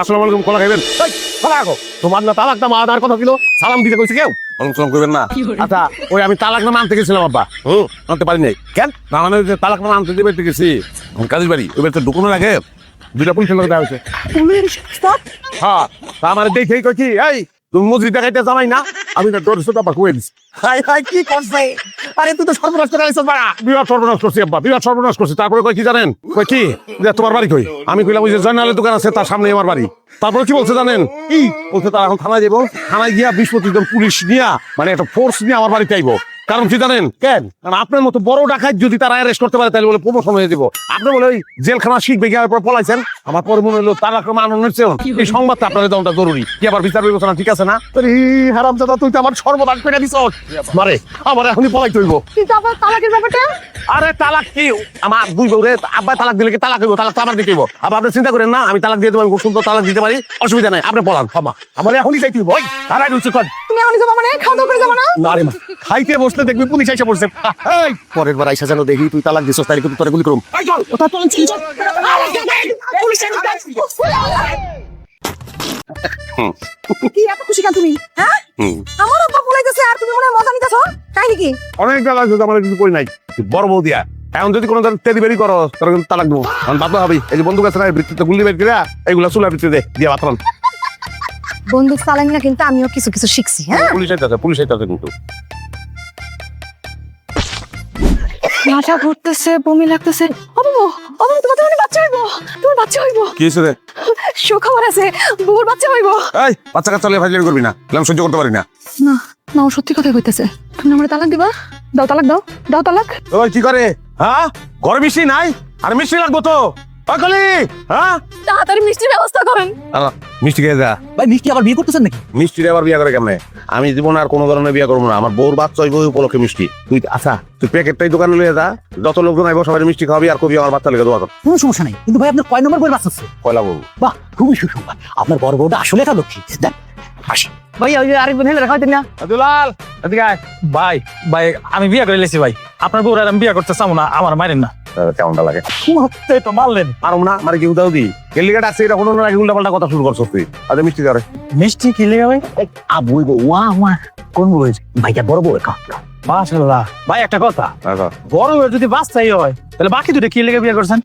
আসসালামু আলাইকুম, কলা খাইবেন? এই, কলা রাখো। তোমার না তালাক না মানার কথা ছিল, সালাম দিতে কইছে কেউ? সালাম করবেন না। আচ্ছা, ওই আমি তালাক না মানতে গেছিলাম আব্বা। মানতে পারি নাই কেন? না মানে যে তালাক না মানতে দিতে গেছি কাজের বাড়ি, ওই বাড়িতে ঢুকানোর আগে দুইটা পুলিশের লোক দেওয়া হয়েছে। হ্যাঁ, তা আমার দেখেই কইছি, এই তুমি মজুরি দেখাইতে জানাই না, আমি না ডর সুতা পাকুয়ে দিছি। হাই হাই কি করছে? আরে তুই তো সর্বনাশ করে আইছিস বাড়া। বিরাট সর্বনাশ করছি আব্বা, বিরাট সর্বনাশ করছি। তারপরে কই কি জানেন? কই কি যে তোমার বাড়ি কই? আমি কইলাম ওই যে জয়নালের দোকান আছে তার সামনে আমার বাড়ি। তারপরে কি বলছে জানেন? কি বলছে? তারা এখন থানায় যাবো, থানায় গিয়া 20-25 জন পুলিশ নিয়া, মানে একটা ফোর্স নিয়ে আমার বাড়িতে আইবো। কারণ কি জানেন কেন? কারণ আপনার মতো বড় ডাকাত যদি তারা অ্যারেস্ট করতে পারে তাহলে বলে প্রমোশন হয়ে যাবো। আপনি বলে ওই জেলখানা শিখবে গিয়ে পর পলাইছেন। আমার পরে মনে হলো তালাক মানানোর চেয়ে এই সংবাদটা আপনার দেওয়াটা জরুরি। কি আবার বিচার বিবেচনা ঠিক আছে না? হারামজাদা, তুই তো আমার সর্বনাশ করে দিছ। মারে আমার এখনই পলাইতে হইব। কিন্তু আবার তালাকের ব্যাপারটা? আরে তালাক কি? আমার দুই বউ রে, আব্বা তালাক দিলে কি তালাক হইব? তালাক তো আমার দিতে হইব। আবার আপনি চিন্তা করেন না, আমি তালাক দিয়ে দেবো, আমি খুব সুন্দর তালাক দিতে পারি, অসুবিধা নাই। আপনি পলান, ক্ষমা আমার এখনই চাইতে হইব। ওই তারাই রুচি কর। তুমি এখনই যাবো মানে? খাওয়া দাওয়া করে যাবো না? না রে মা, খাইতে বসলে দেখবি পুলিশ এসে পড়ছে। এই পরের বার আইসা যেন দেখি তুই তালাক দিছস, তাহলে কিন্তু তোরে গুলি করুম। এই চল। ওটা তো ছিল চল। কি এত খুশি কেন তুমি? হ্যাঁ? আমার আব্বা বলাইতেছে আর তুমি মনে হয় মজা নিতেছো? কাহিনী কি? অনেক বেলা যদি আমার কিছু করি নাই, বড় বউ দিয়া এখন যদি কোনো তেরি বেরি করো তোর কিন্তু তালাক দেবো। এখন বাধ্য হবি। এই যে বন্দুক আছে না, বৃত্তিতে গুলি বের করে এইগুলা চুলা বৃত্তি দিয়ে বাতরান। বন্দুক চালাই না, কিন্তু আমিও কিছু কিছু শিখছি। হ্যাঁ, পুলিশ আইতাছে, পুলিশ আইতাছে কিন্তু। মাথা ঘুরতেছে, বমি লাগতেছে। অবু অবু, তোমার মানে বাচ্চা হইব, তোমার বাচ্চা হইব। কি হয়েছে রে? সুখবর আছে, বুবুর বাচ্চা হইব। এই বাচ্চা কাচ্চা হলে ফাইজলামি করবি না, আমি সহ্য করতে পারি না। না না, ও সত্যি কথাই কইতেছে। তুমি আমার তালাক দিবা? দাও তালাক, দাও দাও তালাক। ওই কি করে? হ্যাঁ, ঘরে মিষ্টি নাই? আর মিষ্টি লাগবো তো। পাকলি, হ্যাঁ তাড়াতাড়ি মিষ্টির ব্যবস্থা করেন। মিষ্টি খেয়ে যা। ভাই মিষ্টি আবার বিয়ে করতেছেন নাকি? মিষ্টি আবার বিয়ে করে কেমনে? আমি জীবন আর কোনো ধরনের বিয়ে করবো না। আমার বউর বাচ্চা হইব ওই উপলক্ষে মিষ্টি। তুই আচ্ছা, তুই প্যাকেটটাই দোকানে লিয়ে যা, যত লোকজন আইব সবাই মিষ্টি খাওয়াবি আর কবি আমার বাচ্চা লেগে দোয়া কর। কোনো সমস্যা নাই, কিন্তু ভাই আপনার কয় নম্বর বই বাঁচাচ্ছে? পয়লা বউ। বাহ, খুবই সুসংবাদ। আপনার বড় বউটা আসলে একটা লক্ষ্মী। দেন আসি। ভাই ওই যে আরেক বোন হেলে রাখাইতেন না। দুলাল এদিকে আয়। ভাই ভাই আমি বিয়ে করে লেছি ভাই। আপনার বউর আর আমি বিয়ে করতে চাবো না, আমার মারেন না। কেমনটা লাগে? এই তো মারলেন। পারম না, মানে কি উদাও দি গেলিগা ডাকছে, এটা কোনো না উল্টা পাল্টা কথা শুরু করছস তুই। আচ্ছা মিষ্টি ধরে। মিষ্টি খেলে ভাই? আবু ওয়া ওয়া কোন বই? ভাইটা বড় বউ কা। মাশাআল্লাহ। ভাই একটা কথা, আচ্ছা বড় হয়ে যদি বাচ্চাই হয় তাহলে বাকি দুটো কি লেগে বিয়ে করছেন?